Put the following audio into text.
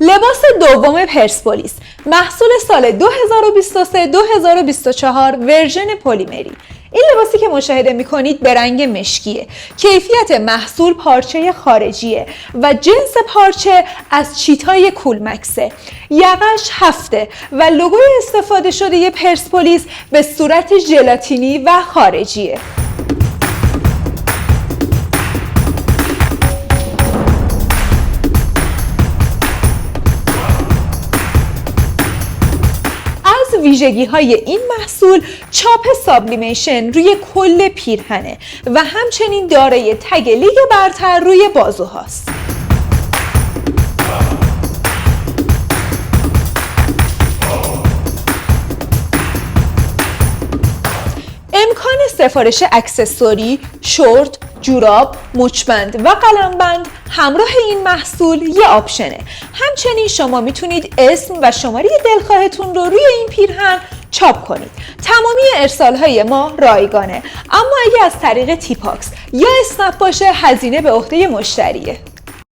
لباس دوم پرسپولیس، محصول سال 2023-2024 ورژن پلیمری. این لباسی که مشاهده میکنید به رنگ مشکیه. کیفیت محصول پارچه خارجیه و جنس پارچه از چیتای کولمکسه. یقش 7 و لوگوی استفاده شده پرسپولیس به صورت ژلاتینی و خارجیه. ویژگی‌های این محصول چاپ سابلیمیشن روی کل پیرهنه و همچنین دارای تگ لیگ برتر روی بازوهاست. امکان سفارش اکسسوری، شورت، جوراب، مچبند و قلمبند همراه این محصول یه آپشنه. همچنین شما میتونید اسم و شماره دلخواهتون رو روی این پیرهن چاپ کنید. تمامی ارسال‌های ما رایگانه، اما اگه از طریق تیپاکس یا اسنپ باشه هزینه به عهده مشتریه.